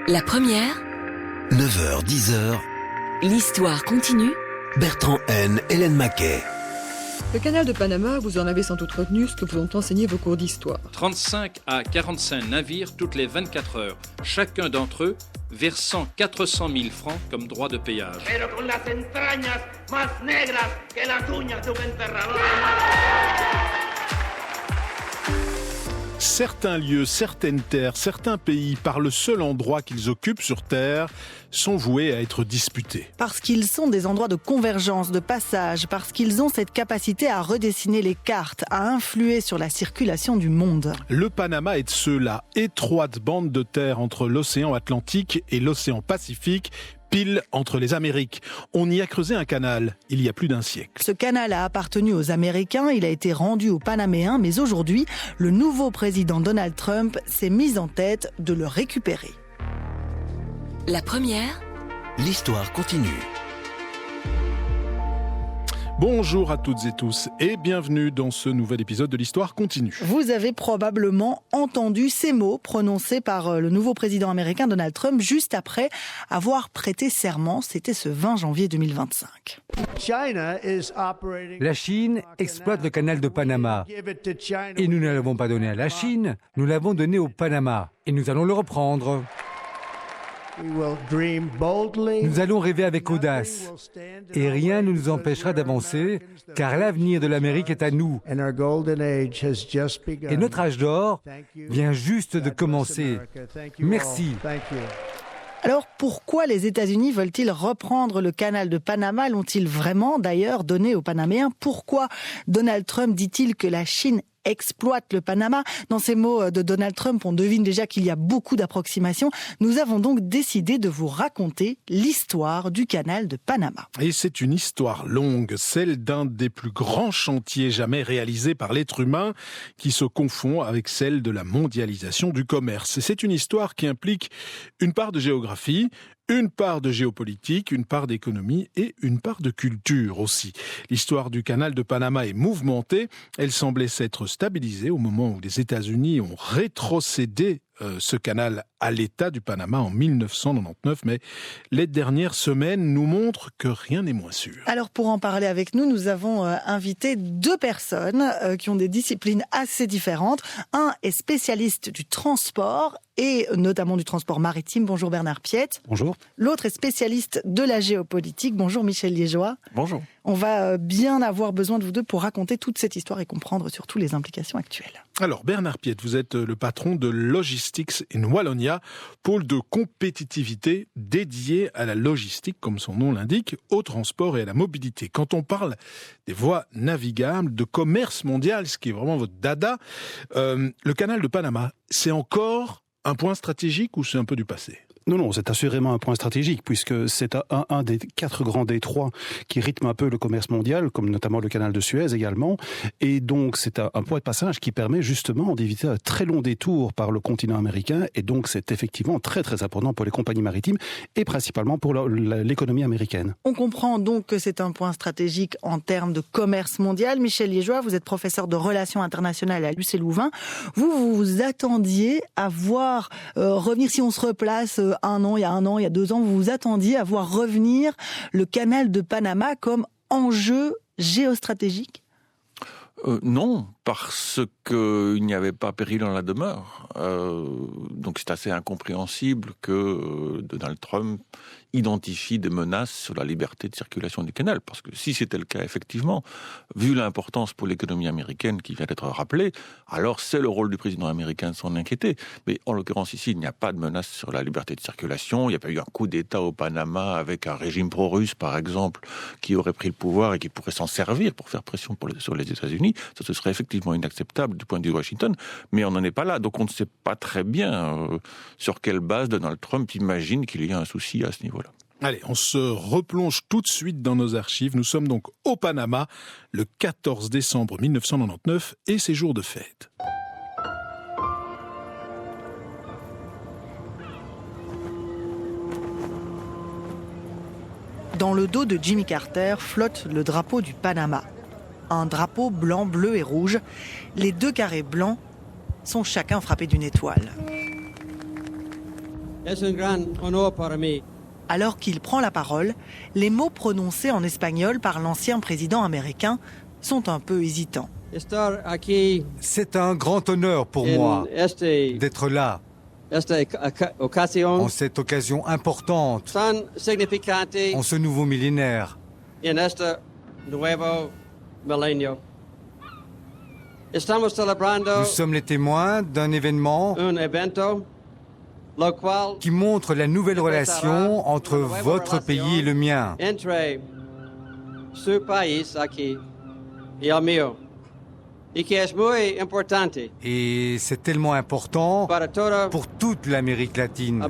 La première, 9h, 10h, l'histoire continue. Bertrand N, Hélène Maquet. Le canal de Panama, vous en avez sans doute retenu ce que vous ont enseigné vos cours d'histoire. 35 à 45 navires toutes les 24 heures, chacun d'entre eux versant 400 000 francs comme droit de péage. Pero con las entrañas más negras que las uñas de un enterrador. Certains lieux, certaines terres, certains pays, par le seul endroit qu'ils occupent sur Terre, sont voués à être disputés. Parce qu'ils sont des endroits de convergence, de passage, parce qu'ils ont cette capacité à redessiner les cartes, à influer sur la circulation du monde. Le Panama est de ceux-là, étroite bande de terre entre l'océan Atlantique et l'océan Pacifique, pile entre les Amériques. On y a creusé un canal il y a plus d'un siècle. Ce canal a appartenu aux Américains, il a été rendu aux Panaméens, mais aujourd'hui, le nouveau président Donald Trump s'est mis en tête de le récupérer. La première, L'histoire continue. Bonjour à toutes et tous et bienvenue dans ce nouvel épisode de l'Histoire continue. Vous avez probablement entendu ces mots prononcés par le nouveau président américain Donald Trump juste après avoir prêté serment. C'était ce 20 janvier 2025. La Chine exploite le canal de Panama. Et nous ne l'avons pas donné à la Chine, nous l'avons donné au Panama. Et nous allons le reprendre. Nous allons rêver avec audace. Et rien ne nous empêchera d'avancer, car l'avenir de l'Amérique est à nous. Et notre âge d'or vient juste de commencer. Merci. Alors pourquoi les États-Unis veulent-ils reprendre le canal de Panama? L'ont-ils vraiment d'ailleurs donné aux Panaméens? Pourquoi Donald Trump dit-il que la Chine exploite le Panama? Dans ces mots de Donald Trump, on devine déjà qu'il y a beaucoup d'approximations. Nous avons donc décidé de vous raconter l'histoire du canal de Panama. Et c'est une histoire longue, celle d'un des plus grands chantiers jamais réalisés par l'être humain, qui se confond avec celle de la mondialisation du commerce. Et c'est une histoire qui implique une part de géographie, une part de géopolitique, une part d'économie et une part de culture aussi. L'histoire du canal de Panama est mouvementée. Elle semblait s'être stabilisée au moment où les États-Unis ont rétrocédé ce canal à l'État du Panama en 1999, mais les dernières semaines nous montrent que rien n'est moins sûr. Alors pour en parler avec nous, nous avons invité deux personnes qui ont des disciplines assez différentes. Un est spécialiste du transport et notamment du transport maritime. Bonjour Bernard Piette. Bonjour. L'autre est spécialiste de la géopolitique. Bonjour Michel Liégeois. Bonjour. On va bien avoir besoin de vous deux pour raconter toute cette histoire et comprendre surtout les implications actuelles. Alors Bernard Piette, vous êtes le patron de Logistics in Wallonia, pôle de compétitivité dédié à la logistique, comme son nom l'indique, au transport et à la mobilité. Quand on parle des voies navigables, de commerce mondial, ce qui est vraiment votre dada, le canal de Panama, c'est encore un point stratégique ou c'est un peu du passé ? Non, c'est assurément un point stratégique, puisque c'est un des 4 grands détroits qui rythment un peu le commerce mondial, comme notamment le canal de Suez également. Et donc, c'est un point de passage qui permet justement d'éviter un très long détour par le continent américain. Et donc, c'est effectivement très, très important pour les compagnies maritimes et principalement pour l'économie américaine. On comprend donc que c'est un point stratégique en termes de commerce mondial. Michel Liégeois, vous êtes professeur de relations internationales à l'UC Louvain. Vous vous attendiez à voir revenir, si on se replace il y a 2 ans, vous vous attendiez à voir revenir le canal de Panama comme enjeu géostratégique ? Non, parce qu'il n'y avait pas péril en la demeure. Donc c'est assez incompréhensible que Donald Trump identifie des menaces sur la liberté de circulation du canal. Parce que si c'était le cas, effectivement, vu l'importance pour l'économie américaine qui vient d'être rappelée, alors c'est le rôle du président américain de s'en inquiéter. Mais en l'occurrence ici, il n'y a pas de menace sur la liberté de circulation. Il n'y a pas eu un coup d'État au Panama avec un régime pro-russe, par exemple, qui aurait pris le pouvoir et qui pourrait s'en servir pour faire pression sur les États-Unis. Ça, ce serait effectivement inacceptable du point de vue de Washington. Mais on n'en est pas là. Donc on ne sait pas très bien sur quelle base Donald Trump imagine qu'il y a un souci à ce niveau-là. Allez, on se replonge tout de suite dans nos archives. Nous sommes donc au Panama, le 14 décembre 1999, et c'est jour de fête. Dans le dos de Jimmy Carter flotte le drapeau du Panama. Un drapeau blanc, bleu et rouge. Les 2 carrés blancs sont chacun frappés d'une étoile. Alors qu'il prend la parole, les mots prononcés en espagnol par l'ancien président américain sont un peu hésitants. C'est un grand honneur pour moi d'être là, en cette occasion importante, en ce nouveau millénaire. Nous sommes les témoins d'un événement qui montre la nouvelle relation entre votre pays et le mien. Et c'est tellement important pour toute l'Amérique latine.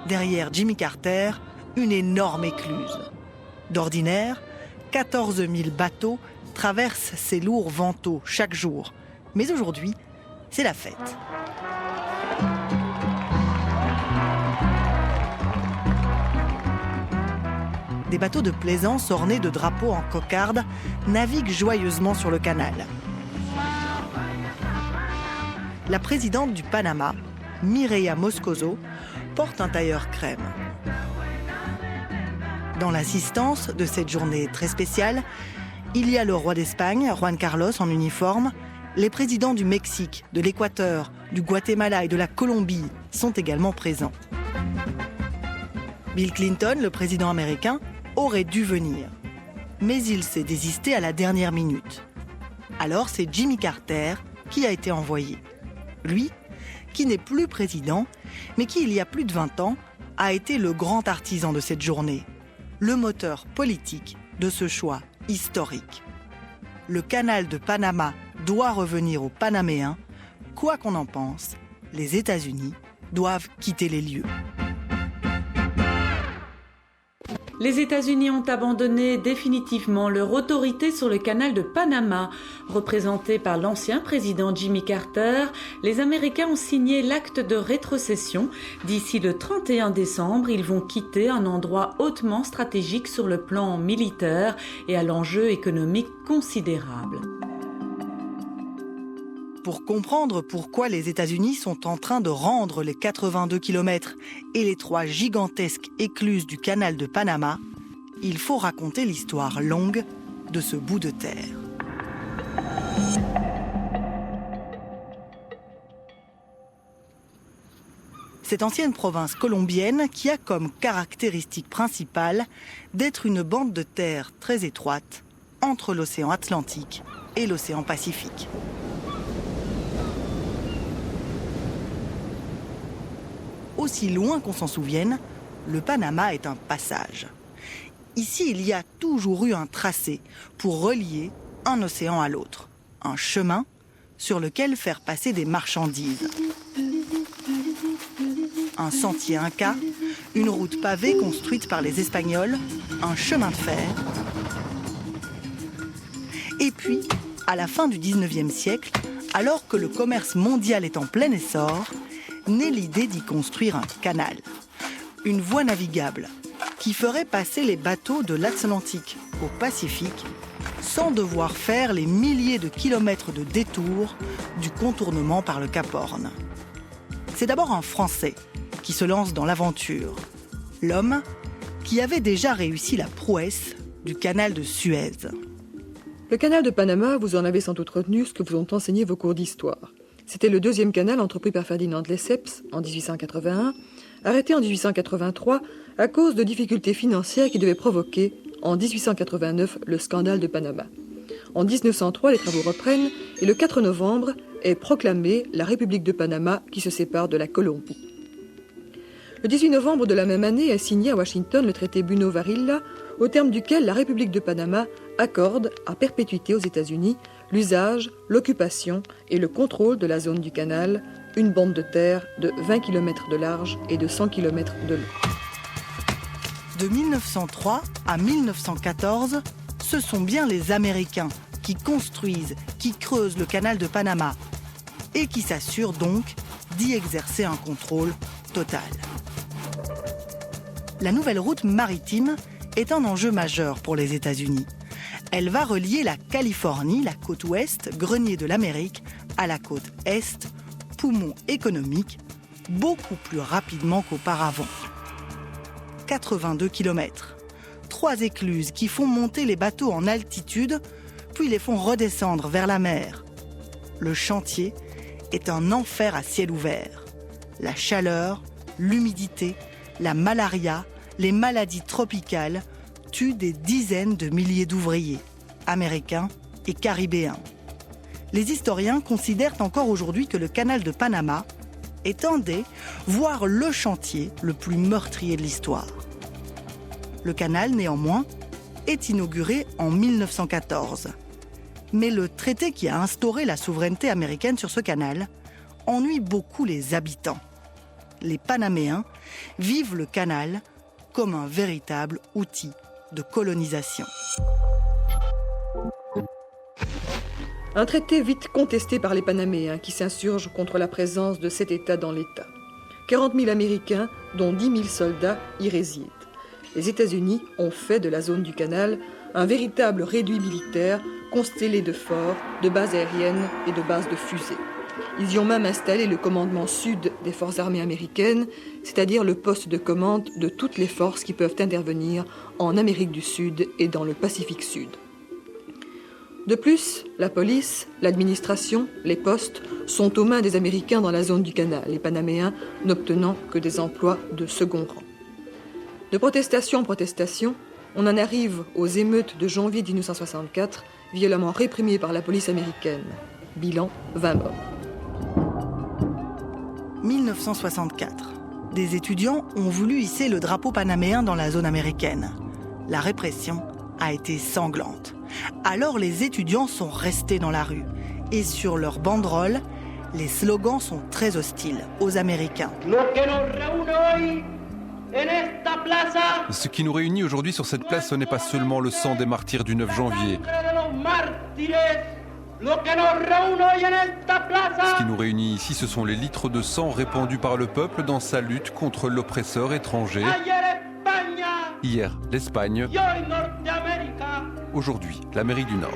Derrière Jimmy Carter, une énorme écluse. D'ordinaire, 14 000 bateaux traversent ces lourds vantaux chaque jour. Mais aujourd'hui, c'est la fête. Des bateaux de plaisance ornés de drapeaux en cocarde naviguent joyeusement sur le canal. La présidente du Panama, Mireya Moscoso, porte un tailleur crème. Dans l'assistance de cette journée très spéciale, il y a le roi d'Espagne, Juan Carlos, en uniforme. Les présidents du Mexique, de l'Équateur, du Guatemala et de la Colombie sont également présents. Bill Clinton, le président américain, aurait dû venir. Mais il s'est désisté à la dernière minute. Alors c'est Jimmy Carter qui a été envoyé. Lui, qui n'est plus président, mais qui, il y a plus de 20 ans, a été le grand artisan de cette journée, le moteur politique de ce choix historique. Le canal de Panama doit revenir aux Panaméens. Quoi qu'on en pense, les États-Unis doivent quitter les lieux. Les États-Unis ont abandonné définitivement leur autorité sur le canal de Panama. Représentés par l'ancien président Jimmy Carter, les Américains ont signé l'acte de rétrocession. D'ici le 31 décembre, ils vont quitter un endroit hautement stratégique sur le plan militaire et à l'enjeu économique considérable. Pour comprendre pourquoi les États-Unis sont en train de rendre les 82 km et les 3 gigantesques écluses du canal de Panama, il faut raconter l'histoire longue de ce bout de terre. Cette ancienne province colombienne qui a comme caractéristique principale d'être une bande de terre très étroite entre l'océan Atlantique et l'océan Pacifique. Aussi loin qu'on s'en souvienne, le Panama est un passage. Ici, il y a toujours eu un tracé pour relier un océan à l'autre. Un chemin sur lequel faire passer des marchandises. Un sentier inca, une route pavée construite par les Espagnols, un chemin de fer. Et puis, à la fin du 19e siècle, alors que le commerce mondial est en plein essor, naît l'idée d'y construire un canal, une voie navigable qui ferait passer les bateaux de l'Atlantique au Pacifique sans devoir faire les milliers de kilomètres de détours du contournement par le Cap Horn. C'est d'abord un Français qui se lance dans l'aventure, l'homme qui avait déjà réussi la prouesse du canal de Suez. Le canal de Panama, vous en avez sans doute retenu ce que vous ont enseigné vos cours d'histoire. C'était le deuxième canal entrepris par Ferdinand de Lesseps en 1881, arrêté en 1883 à cause de difficultés financières qui devaient provoquer, en 1889, le scandale de Panama. En 1903, les travaux reprennent et le 4 novembre est proclamée la République de Panama qui se sépare de la Colombie. Le 18 novembre de la même année est signé à Washington le traité Buno-Varilla, au terme duquel la République de Panama accorde à perpétuité aux États-Unis l'usage, l'occupation et le contrôle de la zone du canal, une bande de terre de 20 km de large et de 100 km de long. De 1903 à 1914, ce sont bien les Américains qui construisent, qui creusent le canal de Panama et qui s'assurent donc d'y exercer un contrôle total. La nouvelle route maritime est un enjeu majeur pour les États-Unis. Elle va relier la Californie, la côte ouest, grenier de l'Amérique, à la côte Est, poumon économique, beaucoup plus rapidement qu'auparavant. 82 km. 3 écluses qui font monter les bateaux en altitude, puis les font redescendre vers la mer. Le chantier est un enfer à ciel ouvert. La chaleur, l'humidité, la malaria, les maladies tropicales tuent des dizaines de milliers d'ouvriers, américains et caribéens. Les historiens considèrent encore aujourd'hui que le canal de Panama est un des, voire le chantier le plus meurtrier de l'histoire. Le canal, néanmoins, est inauguré en 1914. Mais le traité qui a instauré la souveraineté américaine sur ce canal ennuie beaucoup les habitants. Les Panaméens vivent le canal comme un véritable outil de colonisation. Un traité vite contesté par les Panaméens qui s'insurgent contre la présence de cet État dans l'État. 40 000 Américains, dont 10 000 soldats, y résident. Les États-Unis ont fait de la zone du canal un véritable réduit militaire constellé de forts, de bases aériennes et de bases de fusées. Ils y ont même installé le commandement sud des forces armées américaines, c'est-à-dire le poste de commande de toutes les forces qui peuvent intervenir en Amérique du Sud et dans le Pacifique Sud. De plus, la police, l'administration, les postes sont aux mains des Américains dans la zone du canal, les Panaméens n'obtenant que des emplois de second rang. De protestation en protestation, on en arrive aux émeutes de janvier 1964, violemment réprimées par la police américaine. Bilan, 20 morts. 1964. Des étudiants ont voulu hisser le drapeau panaméen dans la zone américaine. La répression a été sanglante. Alors les étudiants sont restés dans la rue. Et sur leurs banderoles, les slogans sont très hostiles aux Américains. Ce qui nous réunit aujourd'hui sur cette place, ce n'est pas seulement le sang des martyrs du 9 janvier. Ce qui nous réunit ici, ce sont les litres de sang répandus par le peuple dans sa lutte contre l'oppresseur étranger. Hier, l'Espagne. Aujourd'hui, l'Amérique du Nord.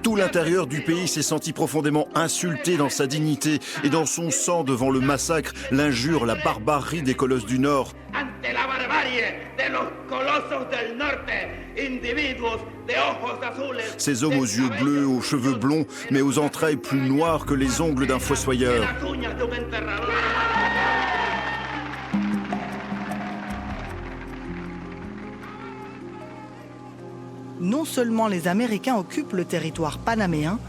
Tout l'intérieur du pays s'est senti profondément insulté dans sa dignité et dans son sang devant le massacre, l'injure, la barbarie des colosses du Nord. Ces hommes aux yeux bleus, aux cheveux blonds, mais aux entrailles plus noires que les ongles d'un fossoyeur. Non seulement les Américains occupent le territoire panaméen,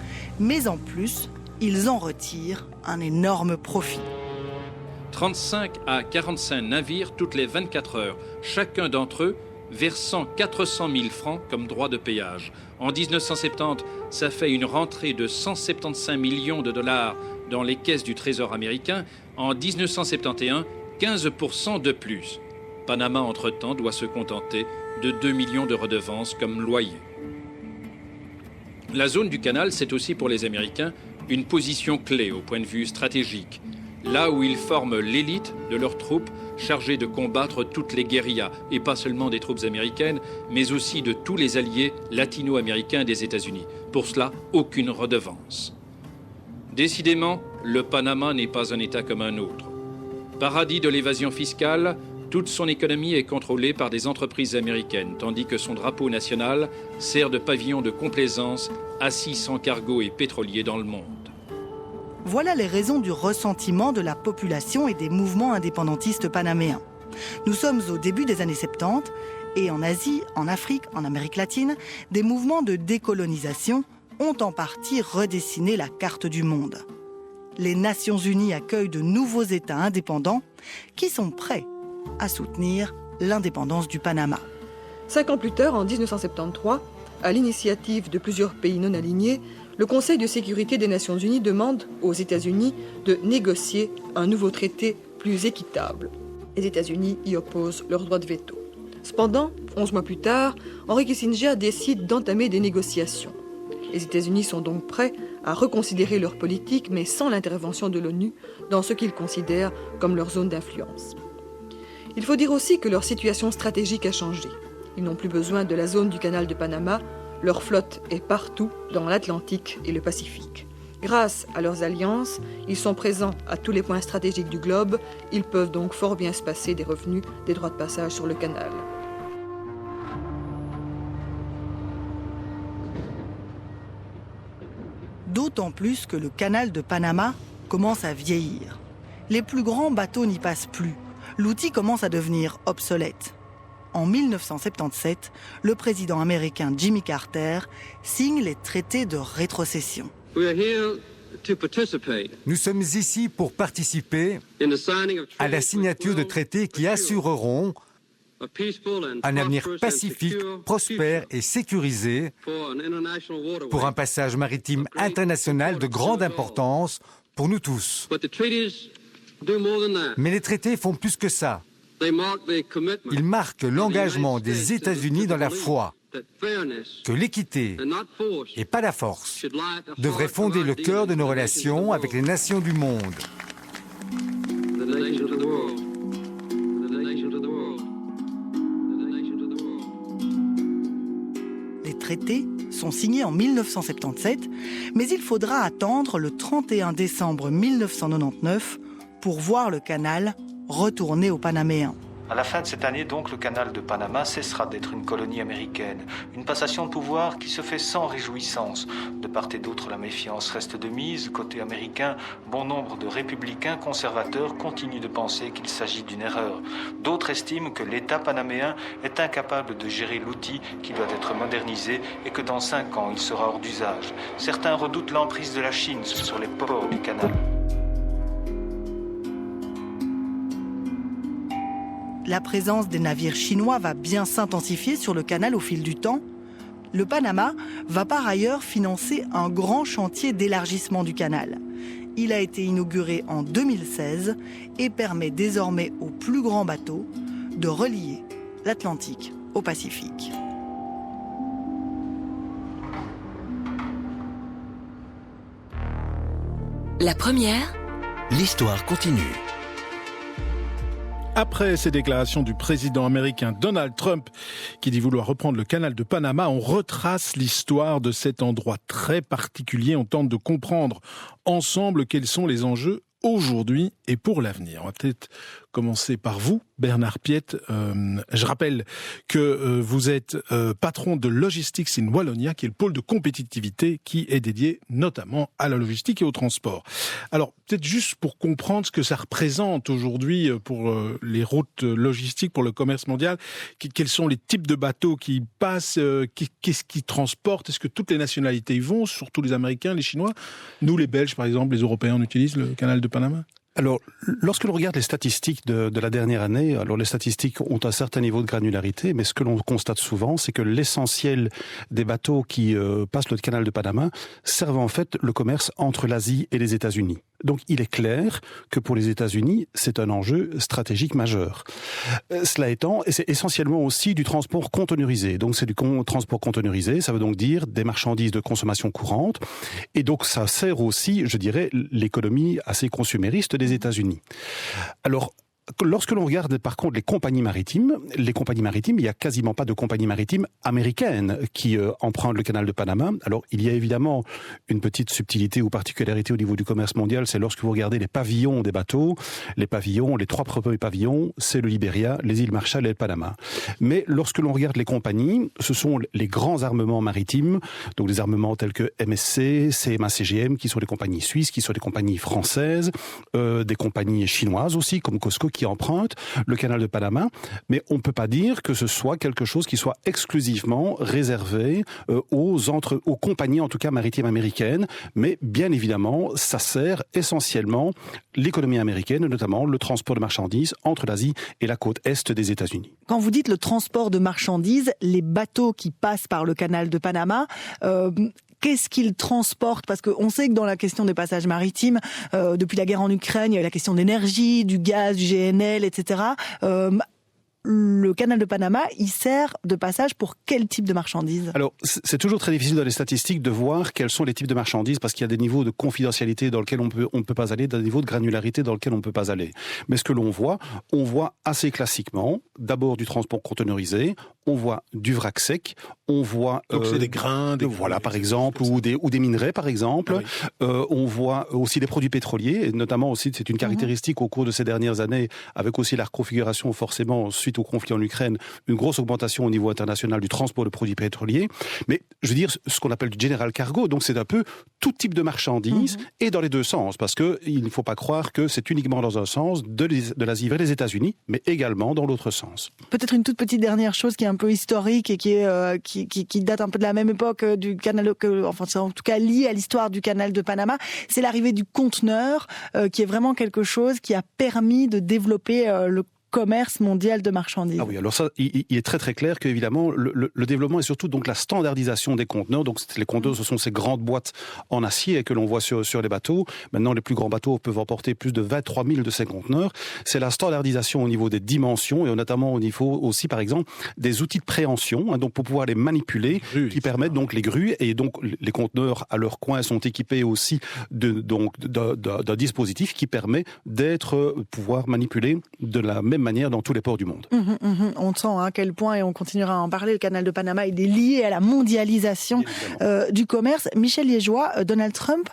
mais en plus, ils en retirent un énorme profit. 35 à 45 navires toutes les 24 heures, chacun d'entre eux versant 400 000 francs comme droit de péage. En 1970, ça fait une rentrée de 175 millions de dollars dans les caisses du Trésor américain. En 1971, 15% de plus. Panama, entre-temps, doit se contenter de 2 millions de redevances comme loyer. La zone du canal, c'est aussi pour les Américains une position clé au point de vue stratégique. Là où ils forment l'élite de leurs troupes chargées de combattre toutes les guérillas, et pas seulement des troupes américaines, mais aussi de tous les alliés latino-américains des États-Unis. Pour cela, aucune redevance. Décidément, le Panama n'est pas un État comme un autre. Paradis de l'évasion fiscale, toute son économie est contrôlée par des entreprises américaines, tandis que son drapeau national sert de pavillon de complaisance à 600 cargos et pétroliers dans le monde. Voilà les raisons du ressentiment de la population et des mouvements indépendantistes panaméens. Nous sommes au début des années 70 et en Asie, en Afrique, en Amérique latine, des mouvements de décolonisation ont en partie redessiné la carte du monde. Les Nations Unies accueillent de nouveaux États indépendants qui sont prêts à soutenir l'indépendance du Panama. 5 ans plus tard, en 1973, à l'initiative de plusieurs pays non alignés, le Conseil de sécurité des Nations Unies demande aux États-Unis de négocier un nouveau traité plus équitable. Les États-Unis y opposent leur droit de veto. Cependant, 11 mois plus tard, Henry Kissinger décide d'entamer des négociations. Les États-Unis sont donc prêts à reconsidérer leur politique, mais sans l'intervention de l'ONU dans ce qu'ils considèrent comme leur zone d'influence. Il faut dire aussi que leur situation stratégique a changé. Ils n'ont plus besoin de la zone du canal de Panama. Leur flotte est partout dans l'Atlantique et le Pacifique. Grâce à leurs alliances, ils sont présents à tous les points stratégiques du globe. Ils peuvent donc fort bien se passer des revenus des droits de passage sur le canal. D'autant plus que le canal de Panama commence à vieillir. Les plus grands bateaux n'y passent plus. L'outil commence à devenir obsolète. En 1977, le président américain Jimmy Carter signe les traités de rétrocession. Nous sommes ici pour participer à la signature de traités qui assureront un avenir pacifique, prospère et sécurisé pour un passage maritime international de grande importance pour nous tous. Mais les traités font plus que ça. Ils marquent l'engagement des États-Unis dans la foi que l'équité, et pas la force, devrait fonder le cœur de nos relations avec les nations du monde. Les traités sont signés en 1977, mais il faudra attendre le 31 décembre 1999 pour voir le canal retourner aux Panaméens. À la fin de cette année, donc, le canal de Panama cessera d'être une colonie américaine. Une passation de pouvoir qui se fait sans réjouissance. De part et d'autre, la méfiance reste de mise. Côté américain, bon nombre de républicains conservateurs continuent de penser qu'il s'agit d'une erreur. D'autres estiment que l'État panaméen est incapable de gérer l'outil qui doit être modernisé et que dans 5 ans, il sera hors d'usage. Certains redoutent l'emprise de la Chine sur les ports du canal. La présence des navires chinois va bien s'intensifier sur le canal au fil du temps. Le Panama va par ailleurs financer un grand chantier d'élargissement du canal. Il a été inauguré en 2016 et permet désormais aux plus grands bateaux de relier l'Atlantique au Pacifique. La première, l'histoire continue. Après ces déclarations du président américain Donald Trump, qui dit vouloir reprendre le canal de Panama, on retrace l'histoire de cet endroit très particulier. On tente de comprendre ensemble quels sont les enjeux aujourd'hui et pour l'avenir. On va peut-être commencer par vous, Bernard Piette. Je rappelle que vous êtes patron de Logistics in Wallonia, qui est le pôle de compétitivité qui est dédié notamment à la logistique et au transport. Alors, peut-être juste pour comprendre ce que ça représente aujourd'hui pour les routes logistiques, pour le commerce mondial, quels sont les types de bateaux qui passent, qu'est-ce qu'ils transportent, est-ce que toutes les nationalités y vont, surtout les Américains, les Chinois? Nous, les Belges, par exemple, les Européens, on utilise le canal de Panama? Alors, lorsque l'on regarde les statistiques de la dernière année, alors les statistiques ont un certain niveau de granularité, mais ce que l'on constate souvent, c'est que l'essentiel des bateaux qui passent le canal de Panama servent en fait le commerce entre l'Asie et les États-Unis. Donc il est clair que pour les États-Unis, c'est un enjeu stratégique majeur. Cela étant, c'est essentiellement aussi du transport conteneurisé. Donc c'est du transport conteneurisé, ça veut donc dire des marchandises de consommation courante. Et donc ça sert aussi, je dirais, l'économie assez consumériste des États-Unis. Alors, lorsque l'on regarde par contre les compagnies maritimes, il n'y a quasiment pas de compagnies maritimes américaines qui empruntent le canal de Panama. Alors il y a évidemment une petite subtilité ou particularité au niveau du commerce mondial, c'est lorsque vous regardez les pavillons des bateaux, les 3 premiers pavillons, c'est le Liberia, les îles Marshall et le Panama. Mais lorsque l'on regarde les compagnies, ce sont les grands armements maritimes, donc des armements tels que MSC, CMA CGM, qui sont des compagnies suisses, qui sont des compagnies françaises, des compagnies chinoises aussi, comme COSCO, qui empruntent le canal de Panama, mais on ne peut pas dire que ce soit quelque chose qui soit exclusivement réservé aux compagnies, en tout cas maritimes américaines, mais bien évidemment, ça sert essentiellement l'économie américaine, notamment le transport de marchandises entre l'Asie et la côte est des États-Unis. Quand vous dites le transport de marchandises, les bateaux qui passent par le canal de Panama, qu'est-ce qu'ils transportent? Parce qu'on sait que dans la question des passages maritimes, depuis la guerre en Ukraine, il y a la question d'énergie, du gaz, du GNL, etc. Le canal de Panama, il sert de passage pour quel type de marchandises? Alors, c'est toujours très difficile dans les statistiques de voir quels sont les types de marchandises parce qu'il y a des niveaux de confidentialité dans lesquels on ne peut pas aller, des niveaux de granularité dans lesquels on ne peut pas aller. Mais ce que on voit assez classiquement, d'abord du transport conteneurisé, on voit du vrac sec, On voit donc c'est des grains, par exemple, ou des minerais, par exemple. Ah oui. On voit aussi des produits pétroliers, et notamment aussi, c'est une caractéristique au cours de ces dernières années, avec aussi la reconfiguration, forcément, suite au conflit en Ukraine, une grosse augmentation au niveau international du transport de produits pétroliers. Mais, je veux dire, ce qu'on appelle du general cargo, donc c'est un peu tout type de marchandises, et dans les deux sens, parce que il ne faut pas croire que c'est uniquement dans un sens de l'Asie vers les États-Unis, mais également dans l'autre sens. Peut-être une toute petite dernière chose qui est un peu historique et qui date un peu de la même époque du canal, enfin c'est en tout cas lié à l'histoire du canal de Panama, c'est l'arrivée du conteneur, qui est vraiment quelque chose qui a permis de développer le commerce mondial de marchandises. Ah oui, alors ça, il est très très clair qu'évidemment, le développement est surtout donc la standardisation des conteneurs. Donc les conteneurs, ce sont ces grandes boîtes en acier que l'on voit sur les bateaux. Maintenant, les plus grands bateaux peuvent emporter plus de 23 000 de ces conteneurs. C'est la standardisation au niveau des dimensions et notamment au niveau aussi, par exemple, des outils de préhension, donc pour pouvoir les manipuler, qui permettent donc les grues, et donc les conteneurs à leur coin sont équipés aussi d'un dispositif qui permet pouvoir manipuler de la même manière dans tous les ports du monde. On sent à quel point, et on continuera à en parler, le canal de Panama il est lié à la mondialisation du commerce. Michel Liégeois, Donald Trump,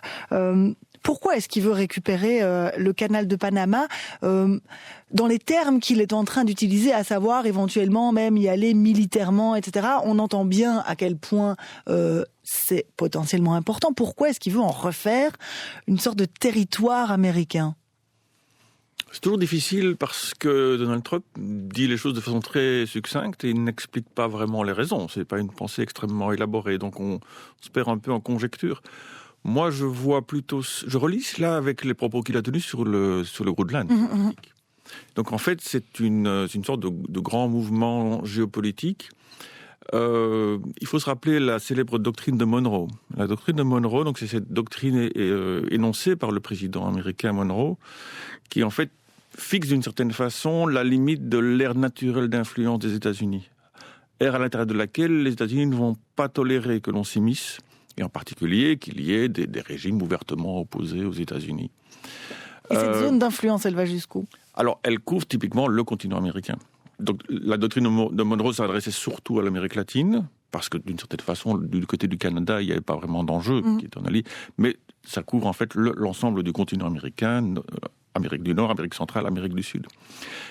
pourquoi est-ce qu'il veut récupérer le canal de Panama dans les termes qu'il est en train d'utiliser, à savoir éventuellement même y aller militairement, etc. On entend bien à quel point c'est potentiellement important. Pourquoi est-ce qu'il veut en refaire une sorte de territoire américain ? C'est toujours difficile parce que Donald Trump dit les choses de façon très succincte et il n'explique pas vraiment les raisons. C'est pas une pensée extrêmement élaborée, donc on se perd un peu en conjecture. Moi, je relis cela avec les propos qu'il a tenus sur le Groenland. Donc en fait, c'est une sorte de grand mouvement géopolitique. Il faut se rappeler la célèbre doctrine de Monroe. La doctrine de Monroe, donc c'est cette doctrine énoncée par le président américain Monroe, qui en fait fixe d'une certaine façon la limite de l'ère naturelle d'influence des États-Unis. Ère à l'intérieur de laquelle les États-Unis ne vont pas tolérer que l'on s'immisce, et en particulier qu'il y ait des régimes ouvertement opposés aux États-Unis. Et cette zone d'influence, elle va jusqu'où ? Alors, elle couvre typiquement le continent américain. Donc, la doctrine de Monroe s'adressait surtout à l'Amérique latine, parce que d'une certaine façon, du côté du Canada, il n'y avait pas vraiment d'enjeu qui était en allié, mais ça couvre en fait l'ensemble du continent américain, Amérique du Nord, Amérique centrale, Amérique du Sud.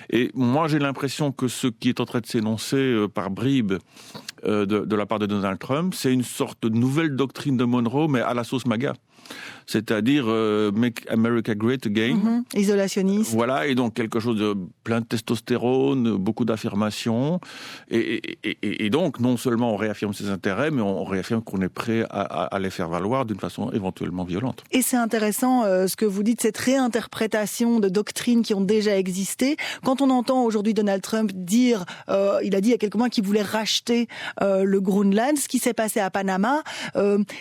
Et moi, j'ai l'impression que ce qui est en train de s'énoncer par bribes de la part de Donald Trump, c'est une sorte de nouvelle doctrine de Monroe, mais à la sauce MAGA. C'est-à-dire Make America Great Again. Isolationniste. Voilà, et donc quelque chose de plein de testostérone, beaucoup d'affirmations. Et donc, non seulement on réaffirme ses intérêts, mais on réaffirme qu'on est prêt à les faire valoir d'une façon éventuellement violente. Et c'est intéressant ce que vous dites, cette réinterprétation de doctrines qui ont déjà existé. Quand on entend aujourd'hui Donald Trump dire, il a dit il y a quelques mois qu'il voulait racheter le Groenland, ce qui s'est passé à Panama,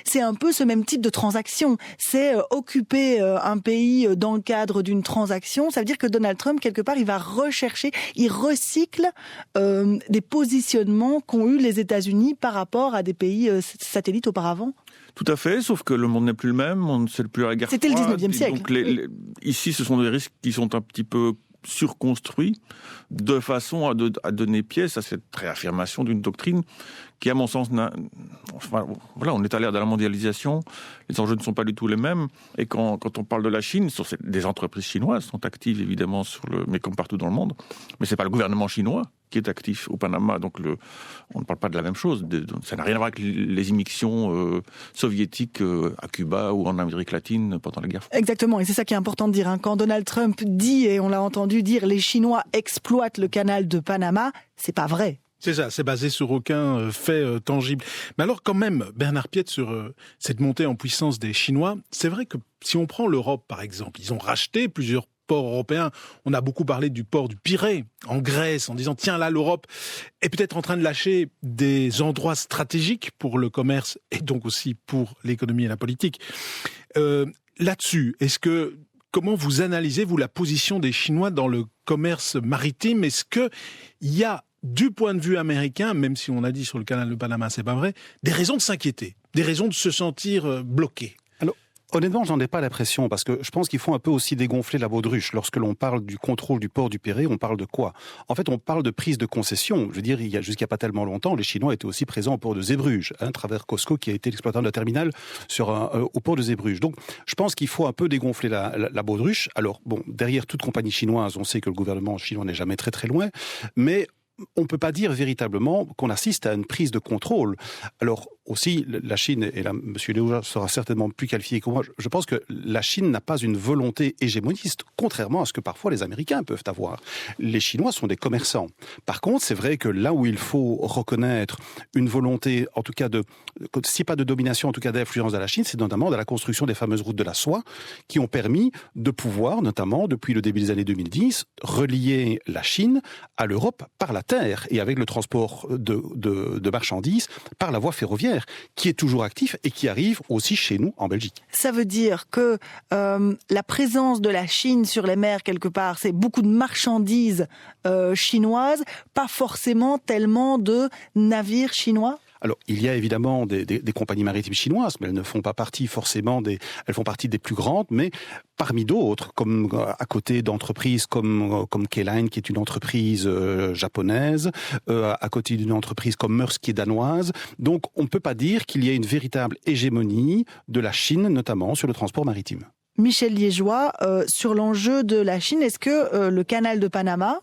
c'est un peu ce même type de transaction. C'est occuper un pays dans le cadre d'une transaction. Ça veut dire que Donald Trump, quelque part, il va rechercher, il recycle des positionnements qu'ont eu les États-Unis par rapport à des pays satellites auparavant. Tout à fait, sauf que le monde n'est plus le même, on ne sait plus la guerre froide. C'était le 19e siècle. Donc ici, ce sont des risques qui sont un petit peu surconstruits de façon à donner pièce à cette réaffirmation d'une doctrine qui, à mon sens, on est à l'ère de la mondialisation, les enjeux ne sont pas du tout les mêmes, et quand on parle de la Chine, des entreprises chinoises sont actives évidemment mais comme partout dans le monde, mais c'est pas le gouvernement chinois qui est actif au Panama, donc on ne parle pas de la même chose, ça n'a rien à voir avec les immixtions soviétiques à Cuba ou en Amérique latine pendant la guerre froide. Exactement, et c'est ça qui est important de dire, quand Donald Trump dit, et on l'a entendu dire, les Chinois exploitent le canal de Panama, c'est pas vrai. C'est ça, c'est basé sur aucun fait tangible. Mais alors quand même, Bernard Piette, sur cette montée en puissance des Chinois, c'est vrai que si on prend l'Europe par exemple, ils ont racheté plusieurs ports européens. On a beaucoup parlé du port du Pirée en Grèce en disant tiens là l'Europe est peut-être en train de lâcher des endroits stratégiques pour le commerce et donc aussi pour l'économie et la politique. Là-dessus, comment vous analysez, vous, la position des Chinois dans le commerce maritime ? Est-ce qu'il y a, du point de vue américain, même si on a dit sur le canal de Panama, c'est pas vrai, des raisons de s'inquiéter, des raisons de se sentir bloqué ? Honnêtement, j'en ai pas l'impression, parce que je pense qu'il faut un peu aussi dégonfler la baudruche. Lorsque l'on parle du contrôle du port du Pirée, on parle de quoi? En fait, on parle de prise de concession. Je veux dire, jusqu'à pas tellement longtemps, les Chinois étaient aussi présents au port de Zeebrugge, à travers Cosco, qui a été l'exploitant de la terminale au port de Zeebrugge. Donc, je pense qu'il faut un peu dégonfler la baudruche. Alors, bon, derrière toute compagnie chinoise, on sait que le gouvernement chinois n'est jamais très très loin, mais on ne peut pas dire véritablement qu'on assiste à une prise de contrôle. Alors aussi, la Chine, et là, M. Léo sera certainement plus qualifié que moi, je pense que la Chine n'a pas une volonté hégémoniste, contrairement à ce que parfois les Américains peuvent avoir. Les Chinois sont des commerçants. Par contre, c'est vrai que là où il faut reconnaître une volonté, en tout cas si pas de domination, en tout cas d'influence de la Chine, c'est notamment dans la construction des fameuses routes de la soie, qui ont permis de pouvoir, notamment depuis le début des années 2010, relier la Chine à l'Europe par la terre et avec le transport de marchandises par la voie ferroviaire, qui est toujours actif et qui arrive aussi chez nous en Belgique. Ça veut dire que la présence de la Chine sur les mers quelque part, c'est beaucoup de marchandises chinoises, pas forcément tellement de navires chinois? Alors, il y a évidemment des compagnies maritimes chinoises, mais elles ne font pas partie forcément elles font partie des plus grandes, mais parmi d'autres, comme à côté d'entreprises comme K-Line, qui est une entreprise japonaise, à côté d'une entreprise comme Maersk, qui est danoise. Donc, on ne peut pas dire qu'il y ait une véritable hégémonie de la Chine, notamment sur le transport maritime. Michel Liégeois, sur l'enjeu de la Chine, est-ce que le canal de Panama,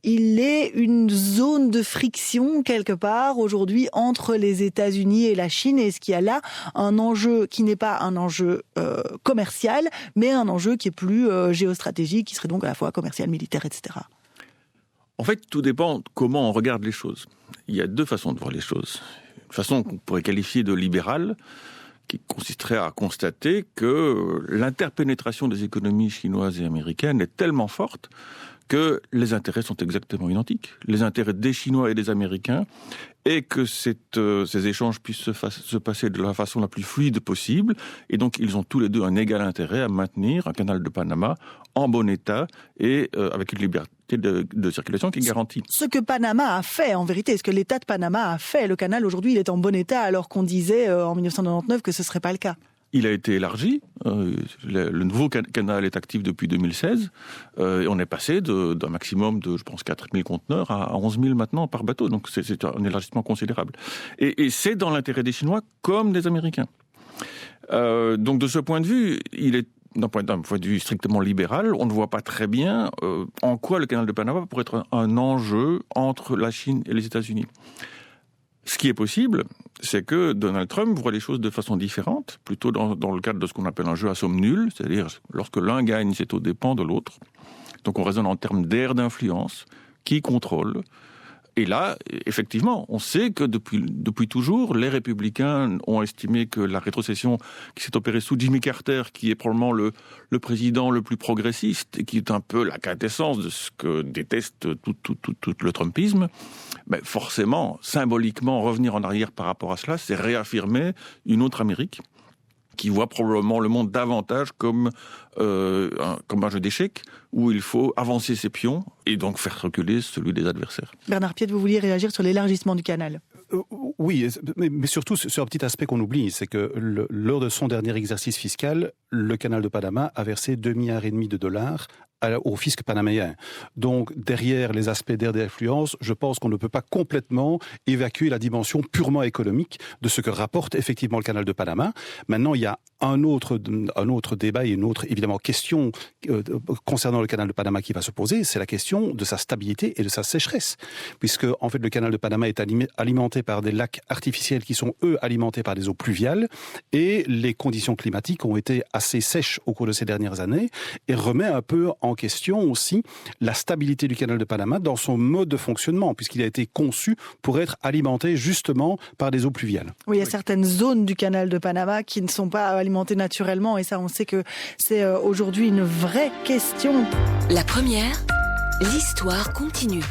il est une zone de friction quelque part aujourd'hui entre les États-Unis et la Chine? Est-ce qu'il y a là un enjeu qui n'est pas un enjeu commercial, mais un enjeu qui est plus géostratégique, qui serait donc à la fois commercial, militaire, etc.? En fait, tout dépend comment on regarde les choses. Il y a deux façons de voir les choses. Une façon qu'on pourrait qualifier de libérale, qui consisterait à constater que l'interpénétration des économies chinoises et américaines est tellement forte que les intérêts sont exactement identiques. Les intérêts des Chinois et des Américains, et que ces échanges puissent se passer de la façon la plus fluide possible. Et donc, ils ont tous les deux un égal intérêt à maintenir un canal de Panama en bon état et avec une liberté de circulation qui est garantie. Ce que Panama a fait, en vérité, ce que l'État de Panama a fait, le canal aujourd'hui, il est en bon état, alors qu'on disait en 1999 que ce ne serait pas le cas. Il a été élargi. Le nouveau canal est actif depuis 2016. Et on est passé d'un maximum de, je pense, 4 000 conteneurs à 11 000 maintenant par bateau. Donc c'est un élargissement considérable. Et c'est dans l'intérêt des Chinois comme des Américains. Donc de ce point de vue, il est d'un point de vue strictement libéral, on ne voit pas très bien en quoi le canal de Panama pourrait être un enjeu entre la Chine et les États-Unis. Ce qui est possible, c'est que Donald Trump voit les choses de façon différente, plutôt dans le cadre de ce qu'on appelle un jeu à somme nulle, c'est-à-dire lorsque l'un gagne, c'est aux dépens de l'autre. Donc on raisonne en termes d'aire d'influence, qui contrôle. Et là, effectivement, on sait que depuis toujours, les républicains ont estimé que la rétrocession qui s'est opérée sous Jimmy Carter, qui est probablement le président le plus progressiste, et qui est un peu la quintessence de ce que déteste tout le Trumpisme, ben forcément, symboliquement, revenir en arrière par rapport à cela, c'est réaffirmer une autre Amérique, qui voit probablement le monde davantage comme un jeu d'échecs où il faut avancer ses pions et donc faire reculer celui des adversaires. Bernard Piette, vous vouliez réagir sur l'élargissement du canal ? Oui, mais surtout sur un petit aspect qu'on oublie, c'est que lors de son dernier exercice fiscal, le canal de Panama a versé 2,5 milliards de dollars au fisc panaméen. Donc, derrière les aspects d'aire d'influence, je pense qu'on ne peut pas complètement évacuer la dimension purement économique de ce que rapporte effectivement le canal de Panama. Maintenant, il y a un autre débat et une autre, évidemment, question concernant le canal de Panama qui va se poser, c'est la question de sa stabilité et de sa sécheresse. Puisque, en fait, le canal de Panama est alimenté par des lacs artificiels qui sont, eux, alimentés par des eaux pluviales, et les conditions climatiques ont été assez sèches au cours de ces dernières années, et remet un peu en question aussi la stabilité du canal de Panama dans son mode de fonctionnement, puisqu'il a été conçu pour être alimenté justement par des eaux pluviales. Oui, il y a certaines zones du canal de Panama qui ne sont pas alimentées naturellement, et ça, on sait que c'est aujourd'hui une vraie question. La première, l'histoire continue.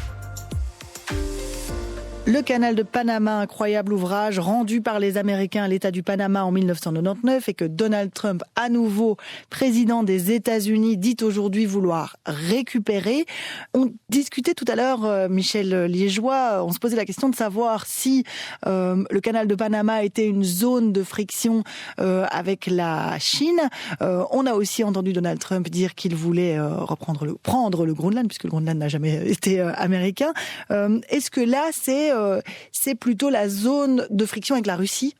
Le canal de Panama, incroyable ouvrage rendu par les Américains à l'État du Panama en 1999 et que Donald Trump, à nouveau président des États-Unis, dit aujourd'hui vouloir récupérer. On discutait tout à l'heure, Michel Liégeois, on se posait la question de savoir si le canal de Panama était une zone de friction avec la Chine. On a aussi entendu Donald Trump dire qu'il voulait prendre le Groenland, puisque le Groenland n'a jamais été américain. Est-ce que là, c'est plutôt la zone de friction avec la Russie ?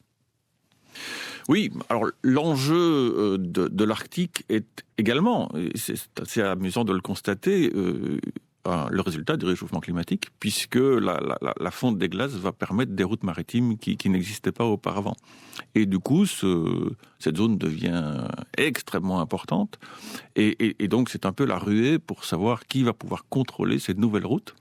Oui, alors l'enjeu de l'Arctique est également, et c'est assez amusant de le constater, le résultat du réchauffement climatique, puisque la fonte des glaces va permettre des routes maritimes qui n'existaient pas auparavant. Et du coup, cette zone devient extrêmement importante, et donc c'est un peu la ruée pour savoir qui va pouvoir contrôler ces nouvelles routes.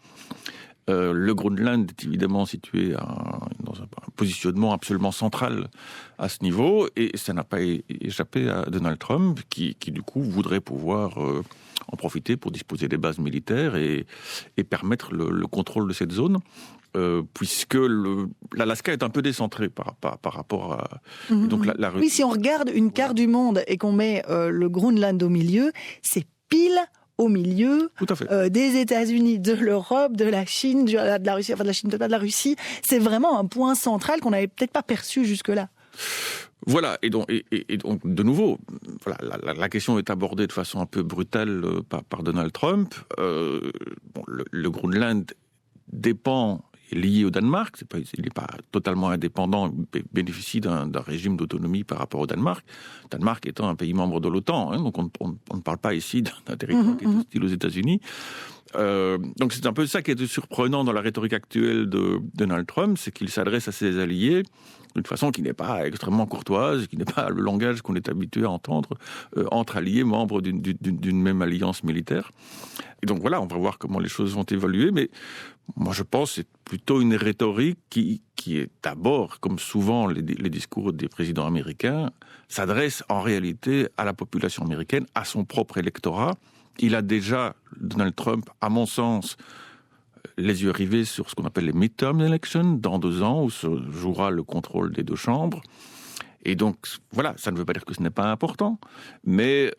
Le Groenland est évidemment situé dans un positionnement absolument central à ce niveau, et ça n'a pas échappé à Donald Trump, qui du coup voudrait pouvoir en profiter pour disposer des bases militaires et permettre le contrôle de cette zone, puisque l'Alaska est un peu décentré par rapport à... Donc Oui, si on regarde une carte du monde et qu'on met le Groenland au milieu, c'est pile au milieu des États-Unis, de l'Europe, de la Chine, de la Russie, enfin de la Chine, pas de la Russie. C'est vraiment un point central qu'on n'avait peut-être pas perçu jusque-là. Voilà, et donc de nouveau, voilà, la question est abordée de façon un peu brutale par Donald Trump. Le Groenland dépend, est lié au Danemark, il n'est pas totalement indépendant, il bénéficie d'un régime d'autonomie par rapport au Danemark. Danemark étant un pays membre de l'OTAN, donc on ne parle pas ici d'un territoire qui est hostile aux États-Unis. Donc c'est un peu ça qui est surprenant dans la rhétorique actuelle de Donald Trump, c'est qu'il s'adresse à ses alliés d'une façon qui n'est pas extrêmement courtoise, qui n'est pas le langage qu'on est habitué à entendre entre alliés membres d'une même alliance militaire. Et donc voilà, on va voir comment les choses vont évoluer, mais moi je pense que c'est plutôt une rhétorique qui est d'abord, comme souvent les discours des présidents américains, s'adresse en réalité à la population américaine, à son propre électorat. Il a déjà, Donald Trump, à mon sens, les yeux rivés sur ce qu'on appelle les midterm elections, dans 2 ans, où se jouera le contrôle des 2 chambres. Et donc, voilà, ça ne veut pas dire que ce n'est pas important, mais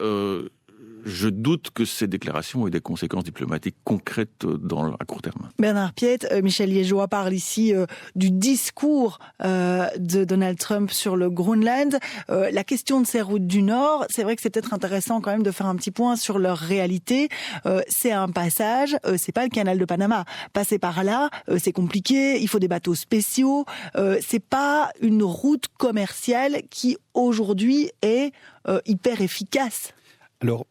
je doute que ces déclarations aient des conséquences diplomatiques concrètes à court terme. Bernard Piette, Michel Liégeois parle ici du discours de Donald Trump sur le Groenland. La question de ces routes du Nord, c'est vrai que c'est peut-être intéressant quand même de faire un petit point sur leur réalité. C'est un passage, c'est pas le canal de Panama. Passer par là, c'est compliqué, il faut des bateaux spéciaux. C'est pas une route commerciale qui aujourd'hui est hyper efficace. Alors,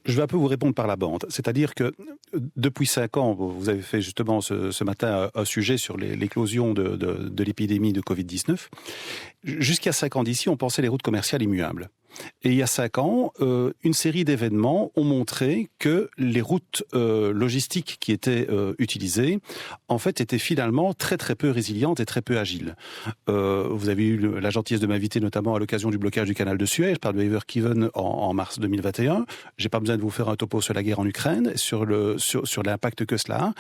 je vais un peu vous répondre par la bande. C'est-à-dire que depuis 5 ans, vous avez fait justement ce matin un sujet sur l'éclosion de l'épidémie de Covid-19. Jusqu'à 5 ans d'ici, on pensait les routes commerciales immuables. Et il y a 5 ans, une série d'événements ont montré que les routes logistiques qui étaient utilisées, en fait, étaient finalement très très peu résilientes et très peu agiles. Vous avez eu la gentillesse de m'inviter notamment à l'occasion du blocage du canal de Suez par le Ever Given en mars 2021. J'ai pas besoin de vous faire un topo sur la guerre en Ukraine, sur l'impact que cela a.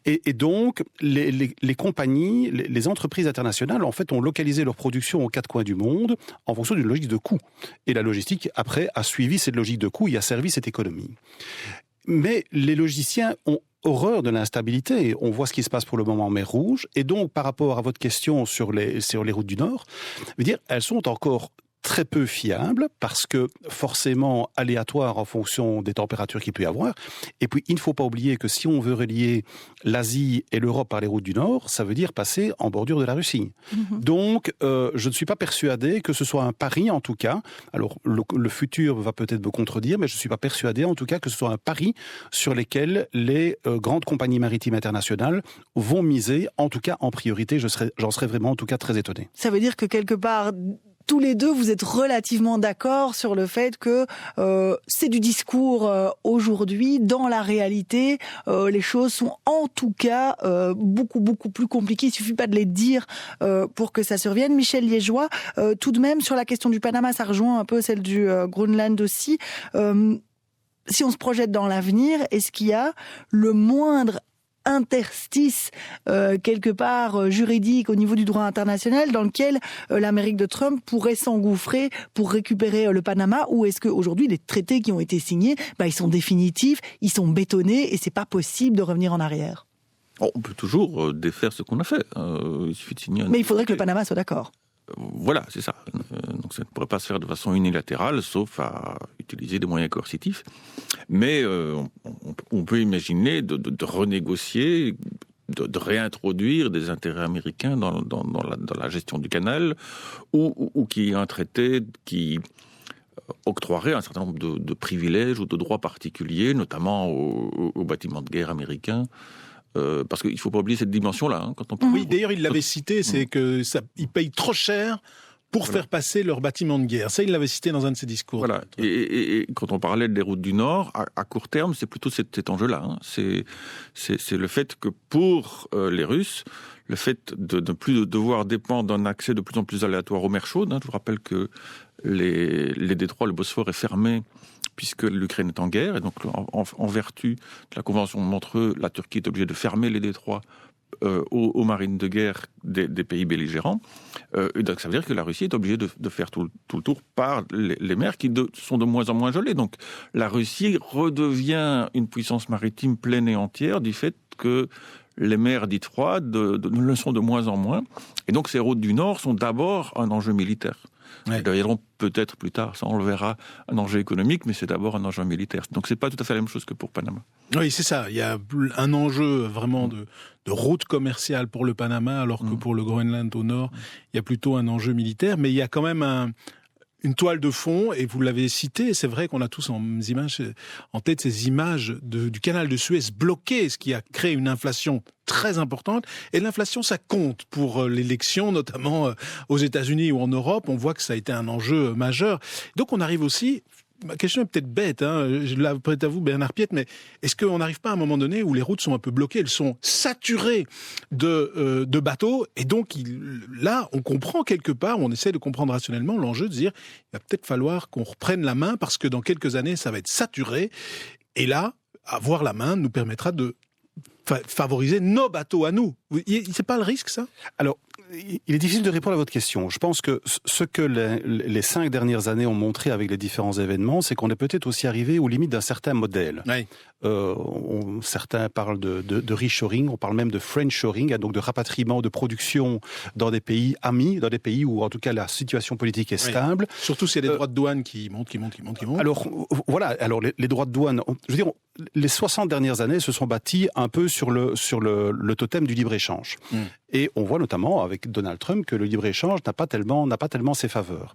Et donc, les compagnies, les entreprises internationales, en fait, ont localisé leur production aux 4 coins du monde en fonction d'une logique de coût. Et la logistique, après, a suivi cette logique de coût et a servi cette économie. Mais les logiciens ont horreur de l'instabilité. On voit ce qui se passe pour le moment en mer Rouge. Et donc, par rapport à votre question sur les routes du Nord, je veux dire, elles sont encore très peu fiables parce que forcément aléatoires en fonction des températures qu'il peut y avoir. Et puis, il ne faut pas oublier que si on veut relier l'Asie et l'Europe par les routes du Nord, ça veut dire passer en bordure de la Russie. Donc, je ne suis pas persuadé que ce soit un pari, en tout cas. Alors, le futur va peut-être me contredire, mais je ne suis pas persuadé, en tout cas, que ce soit un pari sur lesquels les grandes compagnies maritimes internationales vont miser, en tout cas en priorité. J'en serais vraiment, en tout cas, très étonné. Ça veut dire que quelque part, tous les deux, vous êtes relativement d'accord sur le fait que c'est du discours aujourd'hui. Dans la réalité, les choses sont en tout cas beaucoup plus compliquées. Il suffit pas de les dire pour que ça survienne. Michel Liégeois, tout de même, sur la question du Panama, ça rejoint un peu celle du Groenland aussi. Si on se projette dans l'avenir, est-ce qu'il y a le moindre interstice quelque part juridique au niveau du droit international dans lequel l'Amérique de Trump pourrait s'engouffrer pour récupérer le Panama, ou est-ce qu'aujourd'hui les traités qui ont été signés, ils sont définitifs, ils sont bétonnés et c'est pas possible de revenir en arrière? On peut toujours défaire ce qu'on a fait. Il suffit de signer Mais il faudrait que le Panama soit d'accord. Voilà, c'est ça. Donc ça ne pourrait pas se faire de façon unilatérale, sauf à utiliser des moyens coercitifs. Mais on peut imaginer de renégocier, de réintroduire des intérêts américains dans la gestion du canal, ou qu'il y ait un traité qui octroierait un certain nombre de privilèges ou de droits particuliers, notamment aux bâtiments de guerre américains. Parce qu'il ne faut pas oublier cette dimension-là. Quand on parle. Oui, d'ailleurs, il l'avait cité, c'est qu'ils payent trop cher pour faire passer leurs bâtiments de guerre. Ça, il l'avait cité dans un de ses discours. Voilà. Et quand on parlait des routes du Nord, à court terme, c'est plutôt cet enjeu-là. C'est le fait que pour les Russes, le fait de ne plus devoir dépendre d'un accès de plus en plus aléatoire aux mers chaudes. Je vous rappelle que les détroits, le Bosphore est fermé puisque l'Ukraine est en guerre, et donc en vertu de la convention de Montreux, la Turquie est obligée de fermer les détroits aux marines de guerre des pays belligérants. Et donc ça veut dire que la Russie est obligée de faire tout le tour par les mers qui sont de moins en moins gelées. Donc la Russie redevient une puissance maritime pleine et entière du fait que les mers dites froides le sont de moins en moins. Et donc ces routes du Nord sont d'abord un enjeu militaire. Elles deviendront peut-être plus tard, ça on le verra, un enjeu économique, mais c'est d'abord un enjeu militaire. Donc c'est pas tout à fait la même chose que pour Panama. Oui, c'est ça. Il y a un enjeu vraiment de route commerciale pour le Panama, alors que pour le Groenland au nord, il y a plutôt un enjeu militaire. Mais il y a quand même une toile de fond, et vous l'avez cité, c'est vrai qu'on a tous en tête ces images du canal de Suez bloqué, ce qui a créé une inflation très importante. Et l'inflation, ça compte pour l'élection, notamment aux États-Unis ou en Europe. On voit que ça a été un enjeu majeur. Donc on arrive aussi... Ma question est peut-être bête, je la prête à vous, Bernard Piette, mais est-ce qu'on n'arrive pas à un moment donné où les routes sont un peu bloquées, elles sont saturées de bateaux, et donc là, on comprend quelque part, on essaie de comprendre rationnellement l'enjeu de dire, il va peut-être falloir qu'on reprenne la main, parce que dans quelques années, ça va être saturé, et là, avoir la main nous permettra de favoriser nos bateaux à nous. C'est pas le risque, ça ? Alors, il est difficile de répondre à votre question. Je pense que ce que les 5 dernières années ont montré avec les différents événements, c'est qu'on est peut-être aussi arrivé aux limites d'un certain modèle. Oui. Certains parlent de reshoring, on parle même de friendshoring, donc de rapatriement de production dans des pays amis, dans des pays où en tout cas la situation politique est stable. Surtout s'il y a des droits de douane qui montent. Alors voilà, les droits de douane, je veux dire, les 60 dernières années se sont bâties un peu sur le totem du libre-échange. Et on voit notamment avec Donald Trump que le libre-échange n'a pas tellement ses faveurs.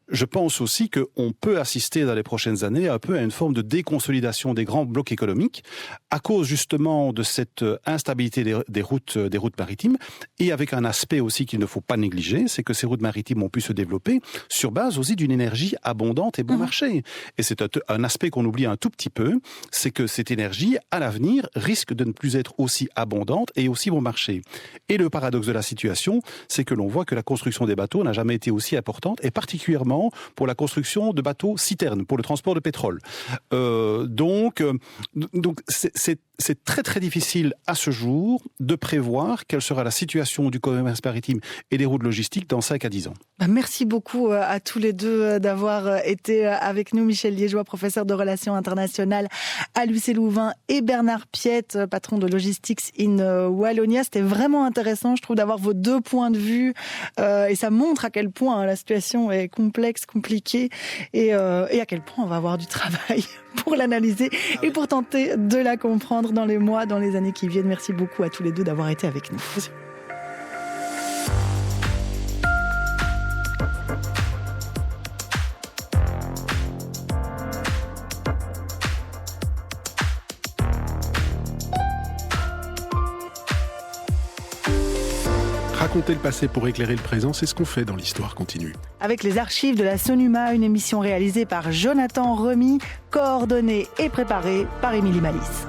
Je pense aussi qu'on peut assister dans les prochaines années un peu à une forme de déconsolidation des grands blocs économiques à cause justement de cette instabilité des routes maritimes, et avec un aspect aussi qu'il ne faut pas négliger, c'est que ces routes maritimes ont pu se développer sur base aussi d'une énergie abondante et bon marché. Et c'est un aspect qu'on oublie un tout petit peu, c'est que cette énergie, à l'avenir, risque de ne plus être aussi abondante et aussi bon marché. Et le paradoxe de la situation, c'est que l'on voit que la construction des bateaux n'a jamais été aussi importante, et particulièrement pour la construction de bateaux citernes, pour le transport de pétrole. Donc c'est très très difficile à ce jour de prévoir quelle sera la situation du commerce maritime et des routes logistiques dans 5 à 10 ans. Merci beaucoup à tous les deux d'avoir été avec nous. Michel Liégeois, professeur de relations internationales à l'UC Louvain, et Bernard Piette, patron de Logistics in Wallonia. C'était vraiment intéressant, je trouve, d'avoir vos 2 points de vue, et ça montre à quel point la situation est complexe, compliquée, et à quel point on va avoir du travail pour l'analyser et pour tenter de la comprendre dans les mois, dans les années qui viennent. Merci beaucoup à tous les deux d'avoir été avec nous. Raconter le passé pour éclairer le présent, c'est ce qu'on fait dans l'Histoire continue. Avec les archives de la Sonuma, une émission réalisée par Jonathan Remy, coordonnée et préparée par Émilie Malice.